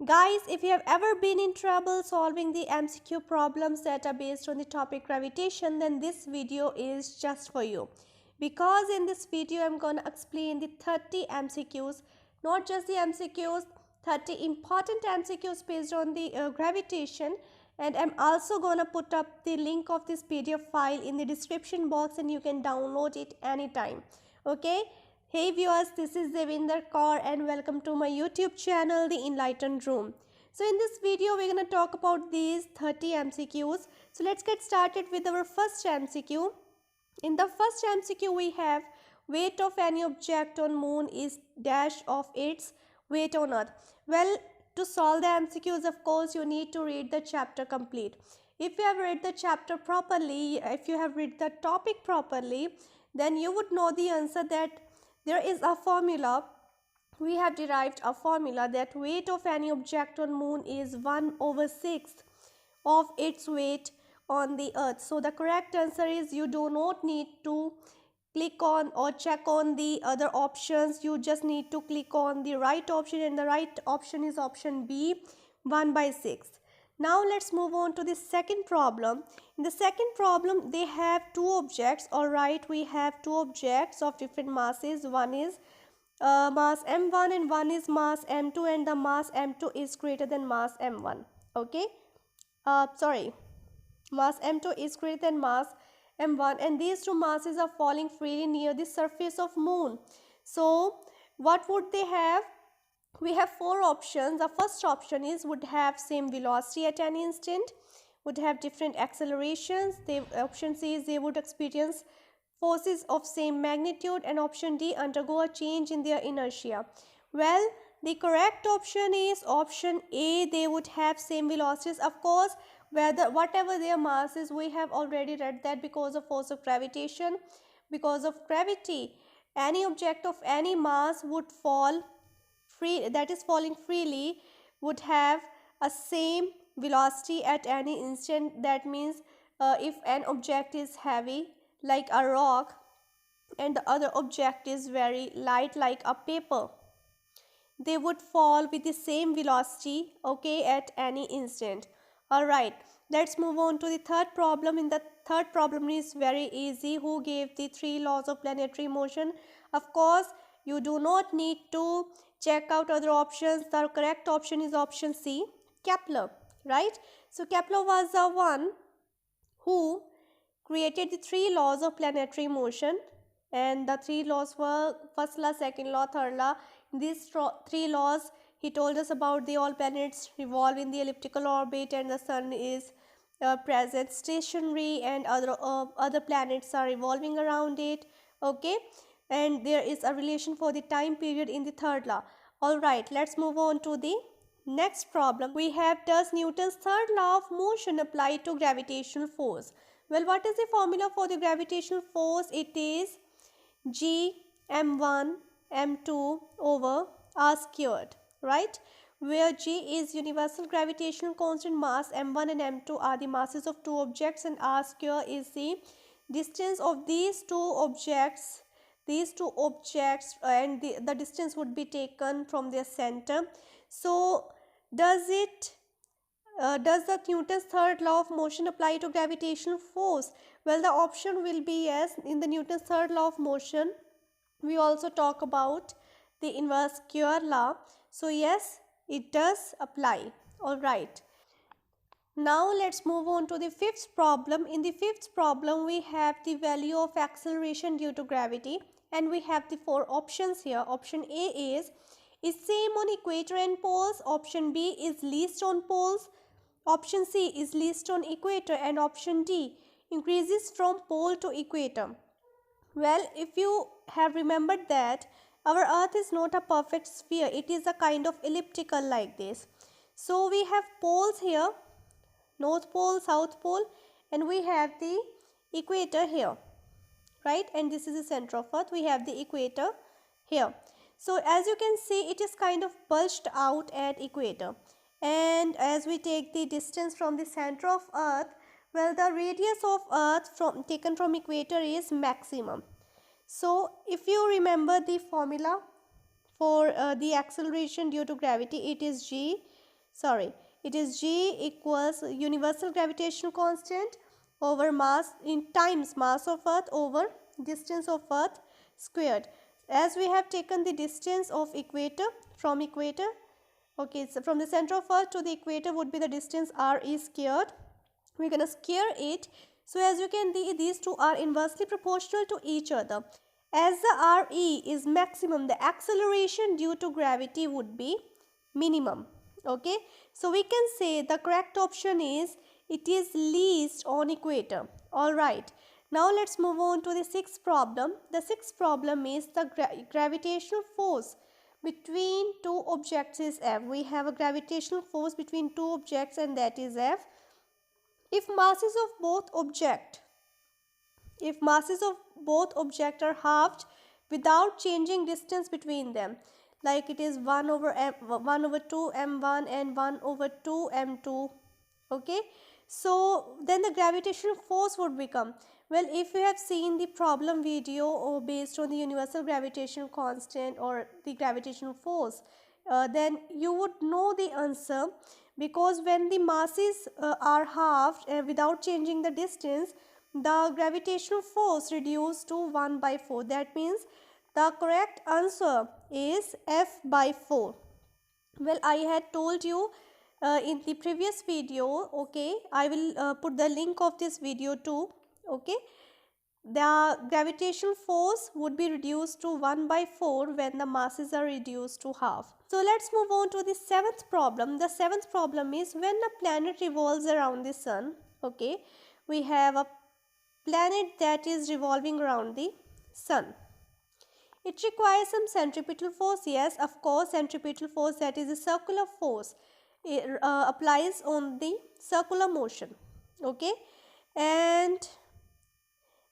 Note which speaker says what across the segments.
Speaker 1: Guys, if you have ever been in trouble solving the MCQ problems that are based on the topic gravitation, then this video is just for you. Because in this video, I'm going to explain the 30 MCQs, not just the MCQs, 30 important MCQs based on the gravitation. And I'm also going to put up the link of this PDF file in the description box and you can download it anytime. Okay. Hey viewers, this is Devinder Kaur and welcome to my YouTube channel, The Enlightened Room. So in this video, we're going to talk about these 30 MCQs. So let's get started with our first MCQ. In the first MCQ, we have weight of any object on moon is dash of its weight on earth. Well, to solve the MCQs, of course, you need to read the chapter complete. If you have read the chapter properly, if you have read the topic properly, then you would know the answer that there is a formula. We have derived a formula that weight of any object on moon is 1/6 of its weight on the earth. So the correct answer is you do not need to click on or check on the other options. You just need to click on the right option, and the right option is option B, 1/6. Now let's move on to the second problem. In the second problem, they have two objects. Alright, we have two objects of different masses. One is mass m1 and one is mass m2, and the mass m2 is greater than mass m1. Okay, mass m2 is greater than mass m1, and these two masses are falling freely near the surface of moon. So what would they have? We have four options. The first option is would have same velocity at any instant, would have different accelerations. Option C is they would experience forces of same magnitude, and option D, undergo a change in their inertia. Well, the correct option is option A, they would have same velocities. Of course, whatever their mass is, we have already read that because of force of gravitation, because of gravity, any object of any mass would fall free, that is falling freely, would have a same velocity at any instant. That means if an object is heavy like a rock and the other object is very light like a paper, they would fall with the same velocity, okay, at any instant. All right, let's move on to the third problem. In the third problem is very easy. Who gave the three laws of planetary motion? Of course, you do not need to check out other options. The correct option is option C, Kepler, right? So Kepler was the one who created the three laws of planetary motion, and the three laws were first law, second law, third law. In these three laws, he told us about the all planets revolve in the elliptical orbit, and the sun is present stationary, and other planets are revolving around it. Okay, and there is a relation for the time period in the third law. All right, let's move on to the next problem. We have, does Newton's third law of motion apply to gravitational force? Well, what is the formula for the gravitational force? It is G m1 m2 over r squared, right? Where G is universal gravitational constant, mass m1 and m2 are the masses of two objects, and r square is the distance of these two objects, and the distance would be taken from their center. So does the Newton's third law of motion apply to gravitational force? Well, the option will be yes. In the Newton's third law of motion, we also talk about the inverse square law. So yes, it does apply. All right. Now let's move on to the fifth problem. In the fifth problem, we have the value of acceleration due to gravity, and we have the four options here. Option A is same on equator and poles. Option B is least on poles. Option C is least on equator, and option D increases from pole to equator. Well, if you have remembered that our earth is not a perfect sphere, it is a kind of elliptical like this. So we have poles here, north pole, south pole, and we have the equator here, right? And this is the center of earth. We have the equator here. So as you can see, it is kind of bulged out at equator. And as we take the distance from the center of earth, well, the radius of earth taken from equator is maximum. So if you remember the formula for the acceleration due to gravity, it is G sorry, it is G equals universal gravitational constant over mass in times mass of earth over distance of earth squared. As we have taken the distance of equator from equator, okay, so from the center of earth to the equator would be the distance r e squared. We're going to square it. So as you can see, these two are inversely proportional to each other. As the RE is maximum, the acceleration due to gravity would be minimum. Okay, so we can say the correct option is it is least on equator. Alright, now let's move on to the sixth problem. The sixth problem is the gravitational force between two objects is F. We have a gravitational force between two objects, and that is F. If masses of both objects are halved without changing distance between them, like it is 1 over 2 m1 and 1 over 2 m2, okay, so then the gravitational force would become, well, if you have seen the problem video or based on the universal gravitational constant or the gravitational force, then you would know the answer, because when the masses are halved without changing the distance, the gravitational force reduced to 1 by 4. That means the correct answer is F by 4. Well, I had told you in the previous video, okay, I will put the link of this video too, okay. The gravitational force would be reduced to 1 by 4 when the masses are reduced to half. So let's move on to the seventh problem. The seventh problem is when a planet revolves around the sun, okay, we have a planet that is revolving around the sun. It requires some centripetal force. Yes, of course, centripetal force, that is a circular force. It applies on the circular motion, okay, and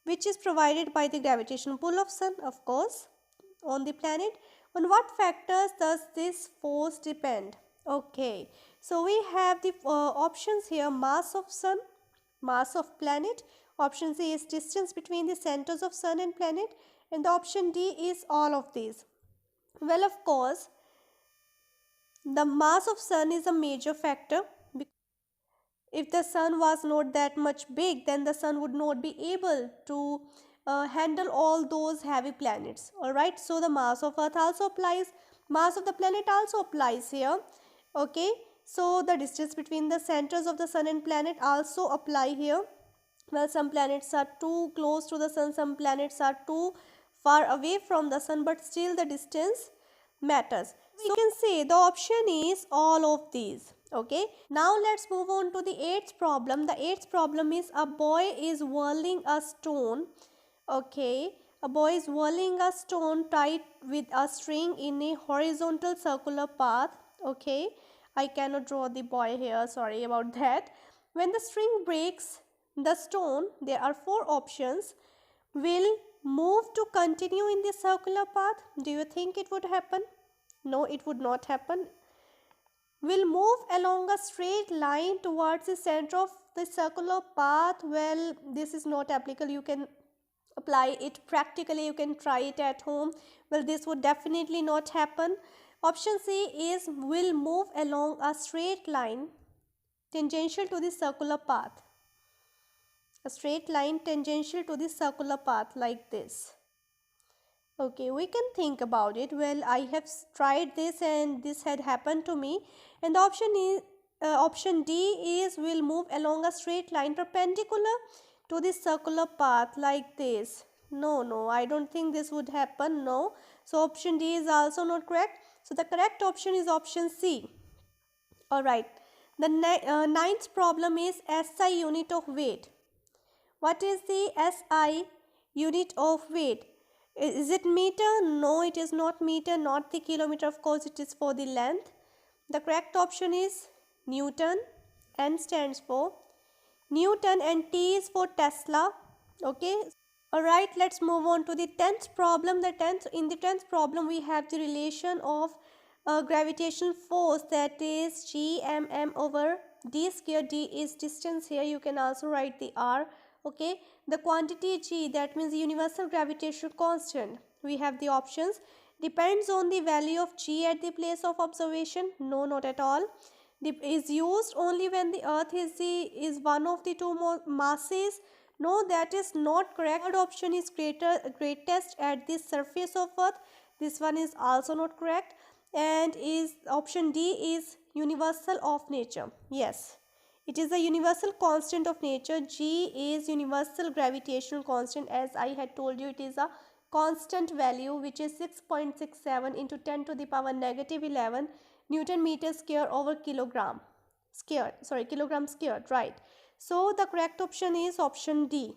Speaker 1: which is provided by the gravitational pull of sun, of course, on the planet. On what factors does this force depend? Okay, so we have the options here: mass of sun, mass of planet. Option C is distance between the centers of sun and planet, and the option D is all of these. Well, of course, the mass of sun is a major factor. If the sun was not that much big, then the sun would not be able to handle all those heavy planets. Alright, so the mass of earth also applies, mass of the planet also applies here, okay. So the distance between the centers of the sun and planet also apply here. Well, some planets are too close to the sun, some planets are too far away from the sun, but still the distance matters. We can say the option is all of these. Okay, now let's move on to the eighth problem. The eighth problem is a boy is whirling a stone. Okay, a boy is whirling a stone tied with a string in a horizontal circular path. Okay, I cannot draw the boy here, sorry about that. When the string breaks the stone, there are four options. Will move to continue in the circular path. Do you think it would happen? No, it would not happen. Will move along a straight line towards the center of the circular path. Well, this is not applicable. You can apply it practically. You can try it at home. Well, this would definitely not happen. Option C is will move along a straight line tangential to the circular path. A straight line tangential to the circular path like this. Okay, we can think about it. Well, I have tried this and this had happened to me. And the option D is will move along a straight line perpendicular to the circular path like this. No, I don't think this would happen. No. So option D is also not correct. So the correct option is option C. Alright. The ninth problem is SI unit of weight. What is the SI unit of weight? Is it meter? No, it is not meter, not the kilometer. Of course, it is for the length. The correct option is Newton. N stands for Newton and T is for Tesla. Okay. Alright, let's move on to the 10th problem. In the 10th problem, we have the relation of gravitational force, that is Gmm over d square. D is distance here. You can also write the r. Okay, the quantity G, that means the universal gravitational constant. We have the options. Depends on the value of G at the place of observation. No, not at all. is used only when the earth is one of the two masses? No, that is not correct. Third option is greatest at the surface of earth. This one is also not correct. And is option D is universal of nature. Yes, it is a universal constant of nature. G is universal gravitational constant. As I had told you, it is a constant value which is 6.67 into 10 to the power negative 11 Newton meter square over kilogram squared. Sorry, kilogram squared, right? So the correct option is option D.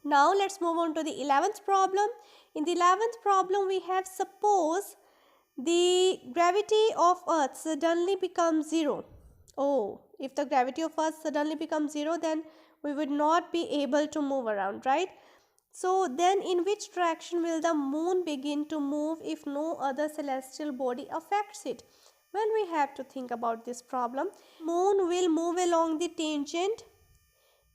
Speaker 1: Now let's move on to the 11th problem. In the 11th problem, we have suppose the gravity of earth suddenly becomes zero. Oh, if the gravity of earth suddenly becomes zero, then we would not be able to move around, right? So then in which direction will the moon begin to move if no other celestial body affects it? Well, we have to think about this problem. Moon will move along the tangent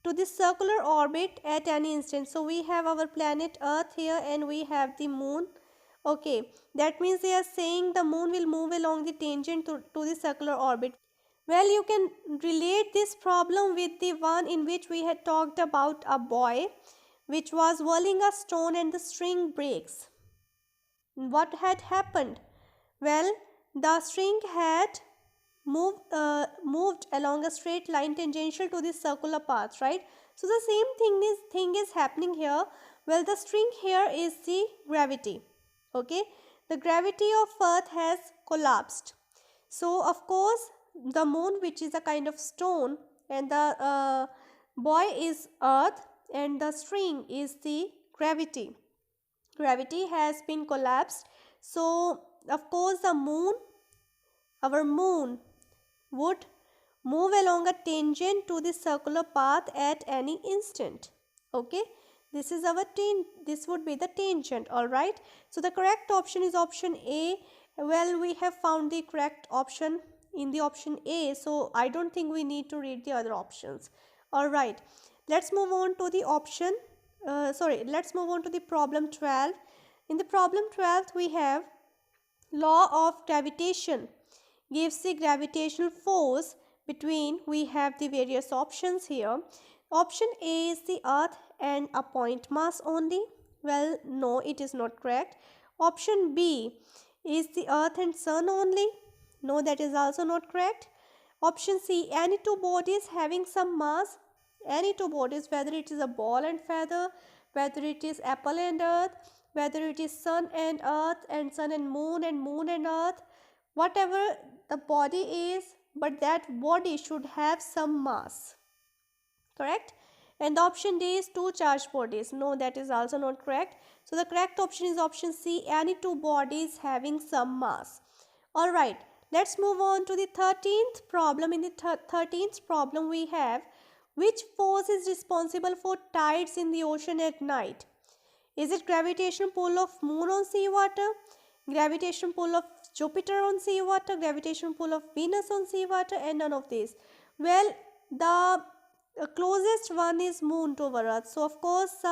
Speaker 1: to the circular orbit at any instant. So we have our planet Earth here and we have the moon. Okay, that means they are saying the moon will move along the tangent to the circular orbit. Well, you can relate this problem with the one in which we had talked about a boy which was whirling a stone and the string breaks. What had happened? Well, the string had moved along a straight line tangential to this circular path, right? So the same thing is happening here. Well, the string here is the gravity. Okay, the gravity of earth has collapsed. So of course the moon, which is a kind of stone, and the boy is earth, and the string is the gravity. Gravity has been collapsed. So of course the moon, our moon, would move along a tangent to the circular path at any instant. Okay, this is our this would be the tangent. All right, so the correct option is option A. Well, we have found the correct option in the option A, so I don't think we need to read the other options. All right, let's move on to the option let's move on to the problem 12. In the problem 12, we have law of gravitation gives the gravitational force between, we have the various options here. Option A is the earth and a point mass only. Well, no, it is not correct. Option B is the earth and sun only. No, that is also not correct. Option C, any two bodies having some mass. Any two bodies, whether it is a ball and feather, whether it is apple and earth, whether it is sun and earth, and sun and moon and earth, whatever the body is, but that body should have some mass. Correct? And the option D is two charged bodies. No, that is also not correct. So the correct option is option C, any two bodies having some mass. All right, let's move on to the 13th problem. In the 13th problem, we have which force is responsible for tides in the ocean at night? Is it gravitational pull of moon on seawater, gravitational pull of Jupiter on seawater, gravitational pull of Venus on seawater, and none of these? Well, the closest one is moon to our earth. So of course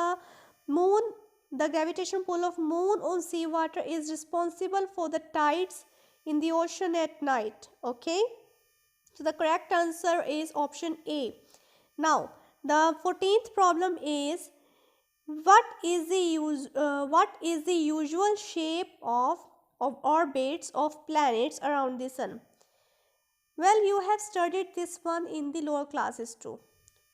Speaker 1: moon, the gravitational pull of moon on seawater is responsible for the tides in the ocean at night. Okay, so the correct answer is option A. Now the 14th problem is what is the usual shape of orbits of planets around the sun? Well, you have studied this one in the lower classes too.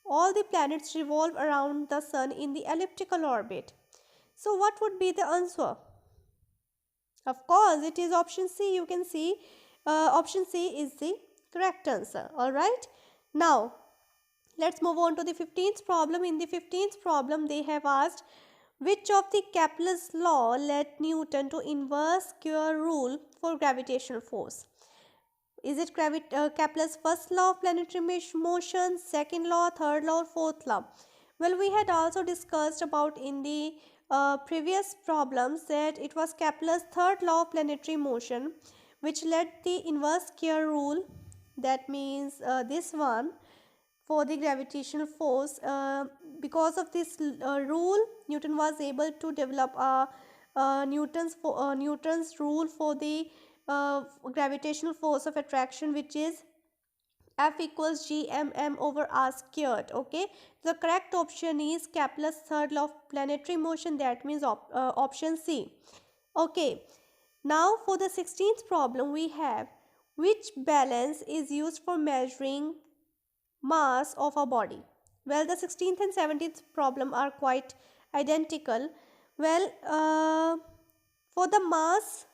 Speaker 1: All the planets revolve around the sun in the elliptical orbit. So what would be the answer? Of course, it is option C. You can see option C is the correct answer. All right. Now, let's move on to the 15th problem. In the 15th problem, they have asked which of the Kepler's law led Newton to inverse square rule for gravitational force? Is it Kepler's first law of planetary motion, second law, third law, or fourth law? Well, we had also discussed about in the previous problems that it was Kepler's third law of planetary motion which led the inverse square rule. That means this one for the gravitational force. Because of this rule, Newton was able to develop Newton's rule for the gravitational force of attraction, which is F equals g mm over r squared. Okay, the correct option is Kepler's third law of planetary motion, that means option C. Okay, now for the 16th problem we have, which balance is used for measuring mass of a body? Well, the 16th and 17th problem are quite identical. Well, for the mass,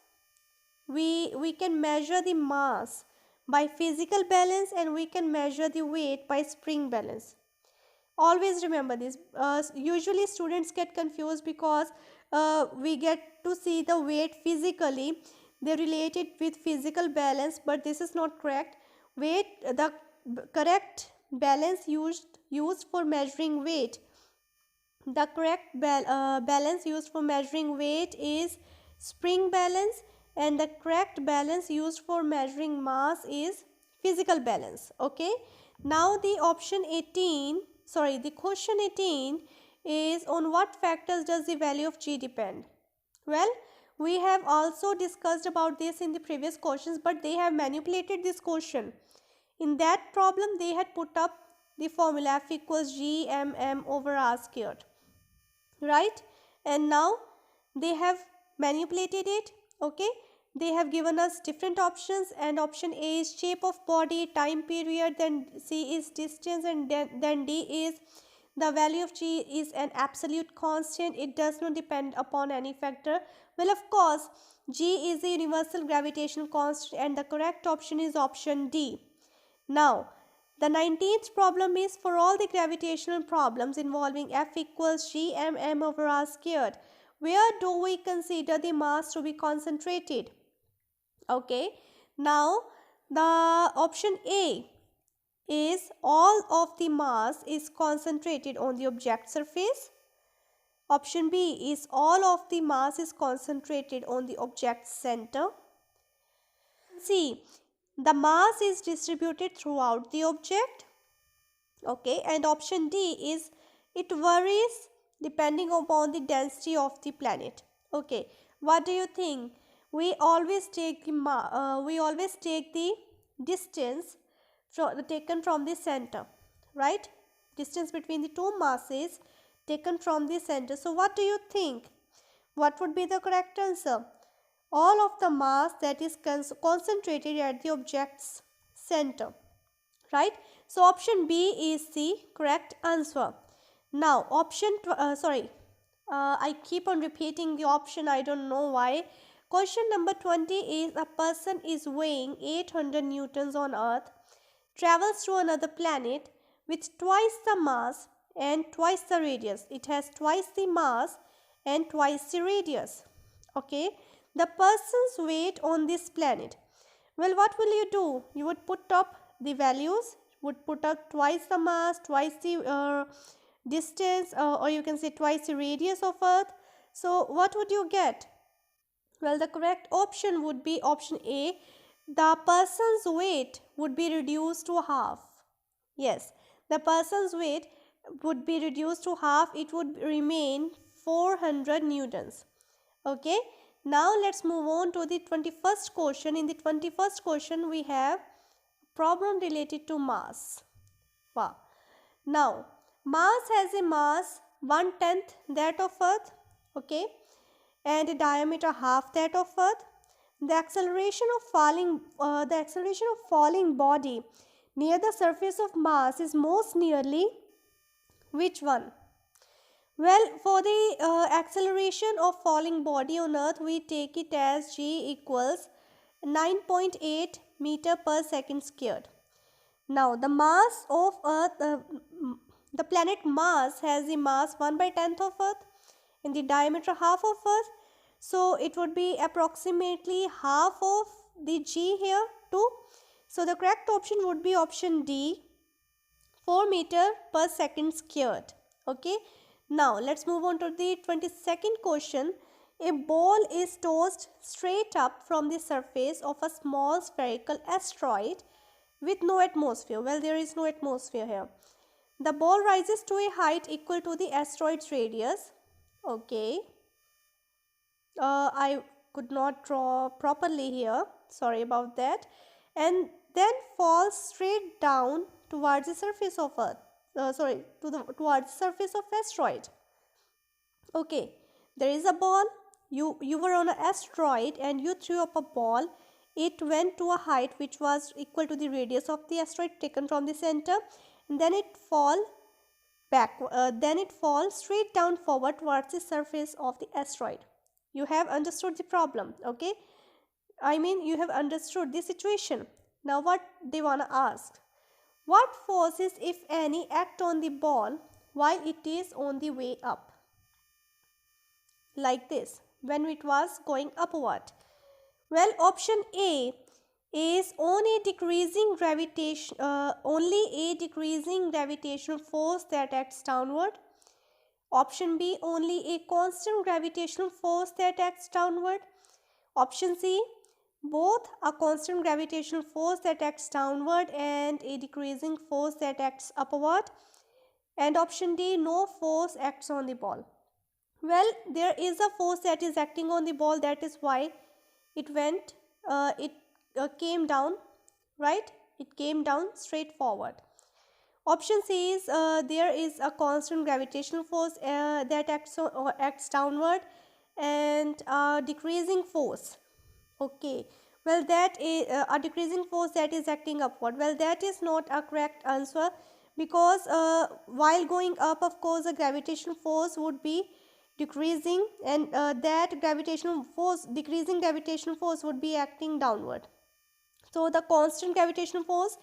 Speaker 1: we can measure the mass by physical balance, and we can measure the weight by spring balance. Always remember this. Usually students get confused because we get to see the weight physically, they relate it with physical balance, but this is not correct. Weight, the correct balance used for measuring weight, the correct balance used for measuring weight is spring balance, and the correct balance used for measuring mass is physical balance. Okay, now the option 18, sorry, the question 18 is, on what factors does the value of g depend? Well, we have also discussed about this in the previous questions, but they have manipulated this question. In that problem, they had put up the formula F equals g mm over r squared, right? And now they have manipulated it. Okay, they have given us different options, and option A is shape of body, time period, then C is distance, and then D is the value of g is an absolute constant, it does not depend upon any factor. Well, of course, g is the universal gravitational constant, and the correct option is option D. Now, the 19th problem is, for all the gravitational problems involving F equals g mm over r squared, where do we consider the mass to be concentrated? Okay, now the option A is all of the mass is concentrated on the object surface. Option B is all of the mass is concentrated on the object center. C, the mass is distributed throughout the object. Okay, and option D is, it varies depending upon the density of the planet. Okay, what do you think? We always take the distance taken from the center, right? Distance between the two masses taken from the center. So what do you think? What would be the correct answer? All of the mass that is concentrated at the object's center, right? So option B is the correct answer. Now I keep on repeating the option, I don't know why. Question number 20 is, a person is weighing 800 newtons on earth, travels to another planet with twice the mass and twice the radius. It has twice the mass and twice the radius. Okay, the person's weight on this planet. Well, what will you do? You would put up the values, would put up twice the mass, twice the distance, or you can say twice the radius of earth. So what would you get? Well, the correct option would be option A. The person's weight would be reduced to half. Yes, the person's weight would be reduced to half. It would remain 400 newtons. Okay, now let's move on to the 21st question. In the 21st question, we have problem related to mass. Wow. Now, Mars has a mass 1/10 that of Earth, okay, and a diameter half that of Earth. The acceleration of falling body near the surface of Mars is most nearly which one? Well, for the acceleration of falling body on Earth, we take it as g equals 9.8 meter per second squared. Now, the mass of Earth, the planet Mars has the mass 1/10 of Earth and the diameter half of Earth. So, it would be approximately half of the g here too. So, the correct option would be option D, 4 meter per second squared. Okay. Now, let's move on to the 22nd question. A ball is tossed straight up from the surface of a small spherical asteroid with no atmosphere. Well, there is no atmosphere here. The ball rises to a height equal to the asteroid's radius. Okay. I could not draw properly here. Sorry about that. And then falls straight down towards the surface of Earth. Towards the surface of asteroid. Okay, there is a ball. You were on an asteroid and you threw up a ball. It went to a height which was equal to the radius of the asteroid taken from the center, and then it falls straight down forward towards the surface of the asteroid. You have understood the problem, okay? I mean, you have understood the situation. Now what they want to ask, what forces, if any, act on the ball while it is on the way up? Like this, when it was going upward. Well, option A is only a decreasing gravitational force that acts downward. Option B, only a constant gravitational force that acts downward. Option C, both a constant gravitational force that acts downward and a decreasing force that acts upward. And option D, no force acts on the ball. Well, there is a force that is acting on the ball, that is why it came down, right? It came down straight forward. Option C is there is a constant gravitational force that acts downward and a decreasing force. Okay, well, that is a decreasing force that is acting upward. Well, that is not a correct answer, because while going up, of course, the gravitational force would be decreasing, and that decreasing gravitational force would be acting downward. So the constant gravitational force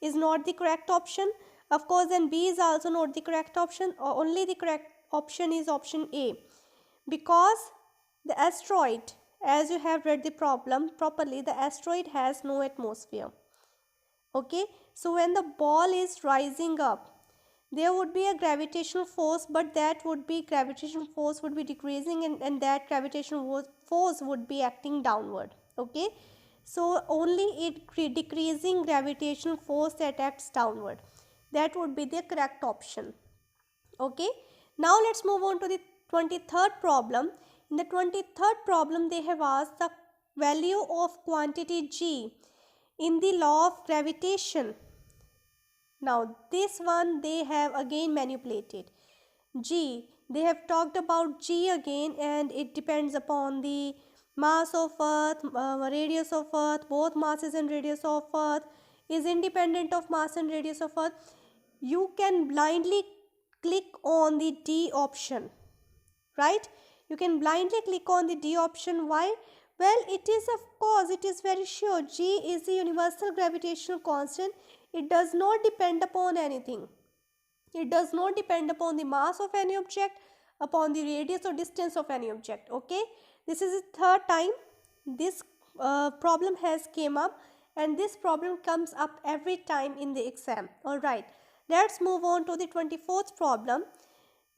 Speaker 1: is not the correct option. Of course, then B is also not the correct option. Only the correct option is option A, because the asteroid, as you have read the problem properly, the asteroid has no atmosphere. Okay, so when the ball is rising up, there would be a gravitational force, but that gravitational force would be decreasing, and that gravitational force would be acting downward. Okay, so only a decreasing gravitational force that acts downward, that would be the correct option. Okay, now let's move on to the 23rd problem. In the 23rd problem, they have asked the value of quantity G in the law of gravitation. Now this one they have again manipulated. G, they have talked about G again, and it depends upon the mass of Earth, radius of Earth. Both masses and radius of Earth is independent of mass and radius of Earth. You can blindly click on the D option, right? You can blindly click on the D option. Why? Well, it is, of course, it is very sure. G is the universal gravitational constant. It does not depend upon anything. It does not depend upon the mass of any object, upon the radius or distance of any object. Okay, this is the third time this problem has came up, and this problem comes up every time in the exam. All right, let's move on to the 24th problem.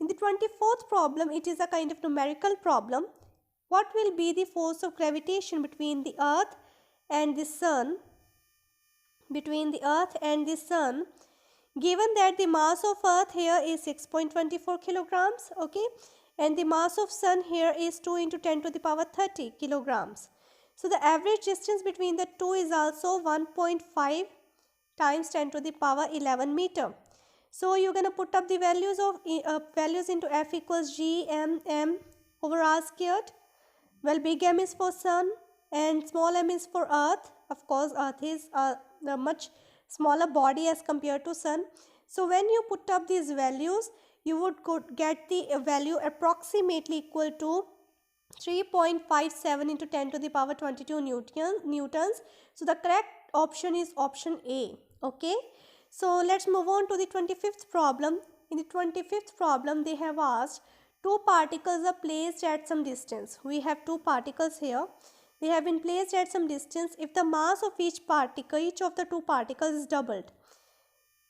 Speaker 1: In the 24th problem, it is a kind of numerical problem. What will be the force of gravitation between the Earth and the Sun? Between the Earth and the Sun, given that the mass of Earth here is 6.24 kilograms, okay, and the mass of Sun here is 2 into 10 to the power 30 kilograms. So the average distance between the two is also 1.5 times 10 to the power 11 meter. So you're going to put up the values into F equals G m over r squared. Well, big M is for Sun and small m is for Earth. Of course, Earth is a much smaller body as compared to Sun. So when you put up these values, you would get the value approximately equal to 3.57 into 10 to the power 22 newtons. So the correct option is option A. Okay, so let's move on to the 25th problem. In the 25th problem, they have asked two particles are placed at some distance. We have two particles here. They have been placed at some distance. If the mass of each of the two particles is doubled,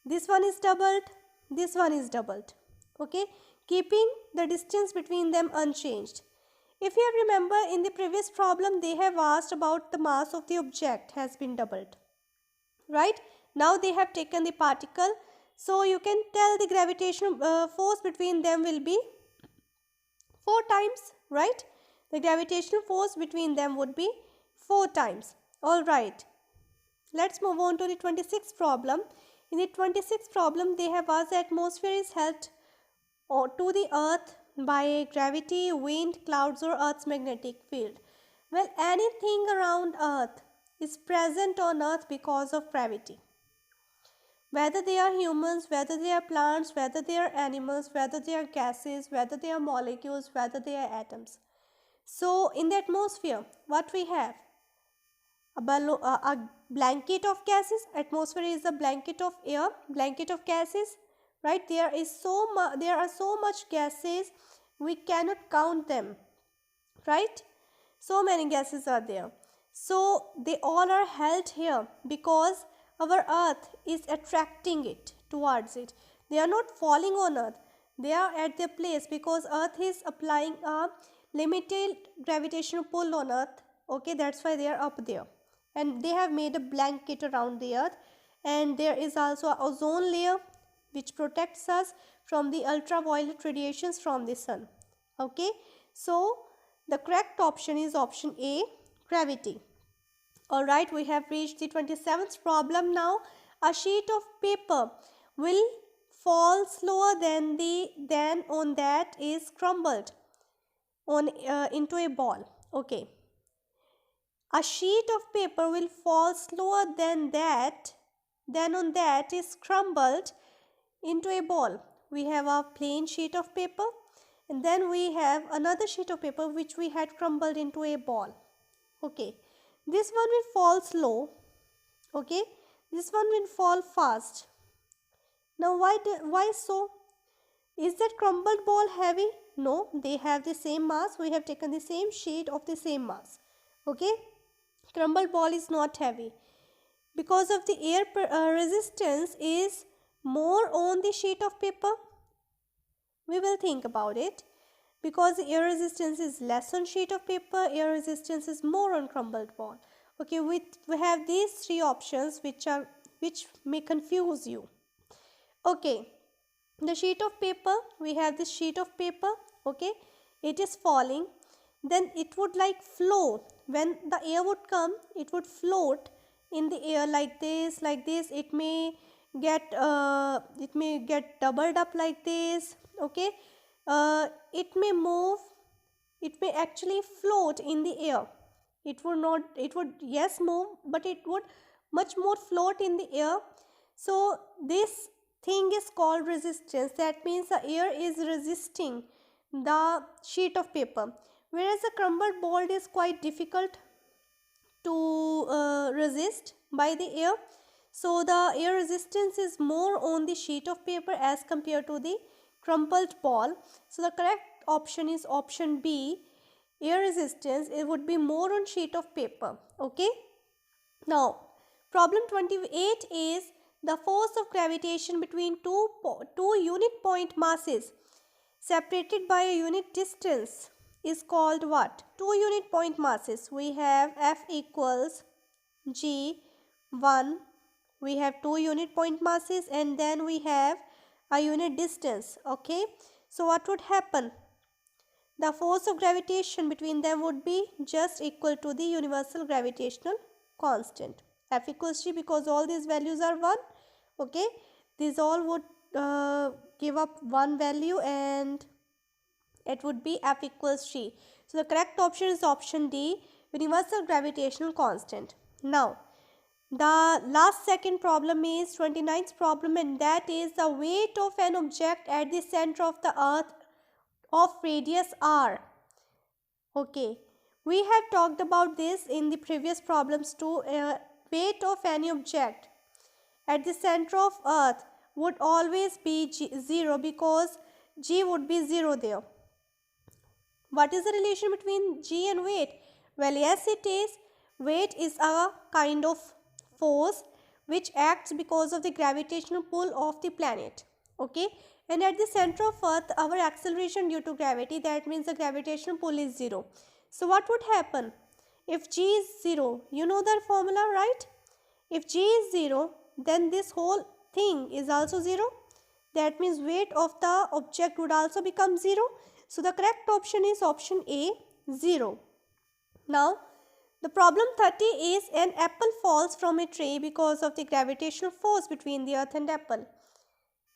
Speaker 1: this one is doubled, this one is doubled, okay, keeping the distance between them unchanged. If you remember, in the previous problem, they have asked about the mass of the object has been doubled, right? Now they have taken the particle, so you can tell the gravitational force between them will be 4 times, right? The gravitational force between them would be 4 times. All right. Let's move on to the 26th problem. In the 26th problem, they have asked the atmosphere is held to the earth by gravity, wind, clouds, or earth's magnetic field. Well, anything around earth is present on earth because of gravity. Whether they are humans, whether they are plants, whether they are animals, whether they are gases, whether they are molecules, whether they are atoms. So, in the atmosphere, what we have? A blanket of gases. Atmosphere is a blanket of air, blanket of gases, right? There are so much gases, we cannot count them, right? So many gases are there. So they all are held here because our earth is attracting it towards it. They are not falling on earth, they are at their place because earth is applying a limited gravitational pull on earth. Okay, that's why they are up there, and they have made a blanket around the earth. And there is also an ozone layer which protects us from the ultraviolet radiations from the sun. Okay, so the correct option is option A, gravity. Alright, we have reached the 27th problem now. A sheet of paper will fall slower than on that is crumbled into a ball. Okay. A sheet of paper will fall slower than on that is crumbled into a ball. We have a plain sheet of paper, and then we have another sheet of paper which we had crumbled into a ball. Okay, this one will fall slow. Okay, this one will fall fast. Now why so? Is that crumbled ball heavy? No, they have the same mass. We have taken the same sheet of the same mass. Okay, crumbled ball is not heavy because of the air resistance is more on the sheet of paper. We will think about it. Because the air resistance is less on sheet of paper, air resistance is more on crumbled ball. Okay, we have these three options which may confuse you. Okay, the sheet of paper, we have this sheet of paper. Okay, it is falling, then it would like float. When the air would come, it would float in the air like this. It may get doubled up like this. Okay, it may move, it may actually float in the air. It would yes move, but it would much more float in the air. So this thing is called resistance. That means the air is resisting the sheet of paper, whereas a crumbled ball is quite difficult to resist by the air. So the air resistance is more on the sheet of paper as compared to the crumpled ball. So the correct option is option B, air resistance. It would be more on sheet of paper. Okay, now problem 28 is the force of gravitation between two unit point masses separated by a unit distance is called what? Two unit point masses. We have F equals G1. We have two unit point masses, and then we have a unit distance. Okay, so what would happen? The force of gravitation between them would be just equal to the universal gravitational constant. F equals G, because all these values are 1. Okay, these all would give up one value, and it would be F equals G. So the correct option is option D, universal gravitational constant. Now the last second problem is 29th problem, and that is the weight of an object at the center of the earth of radius r. Okay, we have talked about this in the previous problems too. Weight of any object at the center of earth would always be 0 because G would be 0 there. What is the relation between G and weight? Well, yes, it is. Weight is a kind of force which acts because of the gravitational pull of the planet. Okay, and at the center of earth, our acceleration due to gravity, that means the gravitational pull is 0. So what would happen if G is 0? You know the formula, right? If G is 0, then this whole thing is also 0. That means weight of the object would also become 0. So the correct option is option A, 0. Now The problem 30 is an apple falls from a tree because of the gravitational force between the earth and apple.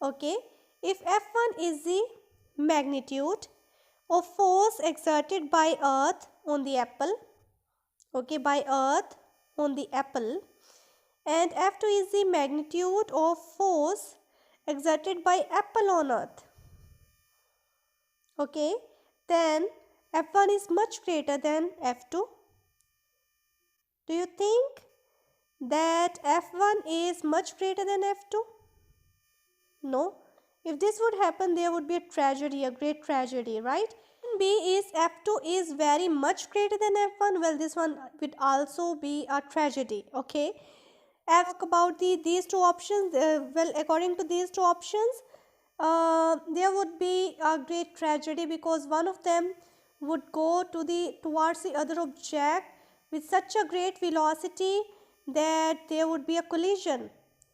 Speaker 1: Okay, if F1 is the magnitude of force exerted by earth on the apple, okay, by earth on the apple, and F2 is the magnitude of force exerted by apple on earth, okay, then F1 is much greater than F2. Do you think that F1 is much greater than F2? No. If this would happen, there would be a tragedy, a great tragedy, right? B is F2 is very much greater than F1. Well, this one would also be a tragedy, okay? Talk about these two options. Well, according to these two options, there would be a great tragedy because one of them would go towards the other object with such a great velocity that there would be a collision,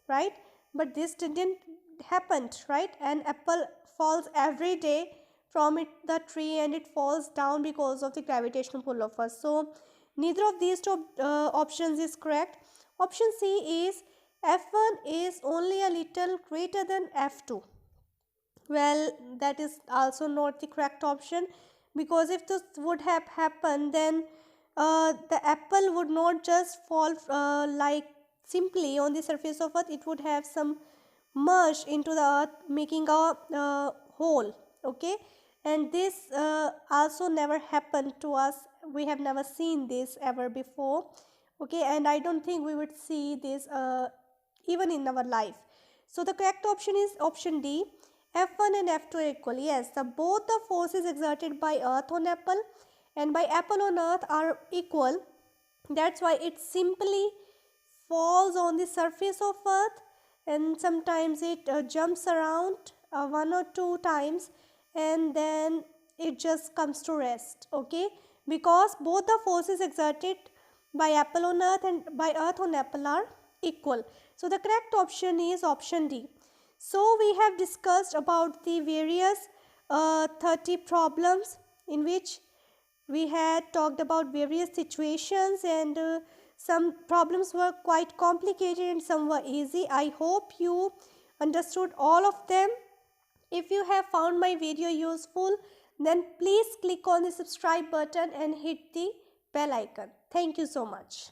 Speaker 1: right? But this didn't happen, right? An apple falls every day from the tree and it falls down because of the gravitational pull of us. So neither of these two options is correct. Option C is F1 is only a little greater than F2. Well, that is also not the correct option, because if this would have happened, then the apple would not just fall like simply on the surface of earth. It would have some merge into the earth, making a hole, okay, and this also never happened to us. We have never seen this ever before, okay, and I don't think we would see this even in our life. So the correct option is option D. F1 and F2 are equal. Yes, both the forces exerted by earth on apple and by apple on earth are equal. That's why it simply falls on the surface of earth, and sometimes it jumps around one or two times, and then it just comes to rest, okay, because both the forces exerted by apple on earth and by earth on apple are equal. So the correct option is option D. So we have discussed about the various 30 problems in which we had talked about various situations, and some problems were quite complicated and some were easy. I hope you understood all of them. If you have found my video useful, then please click on the subscribe button and hit the bell icon. Thank you so much.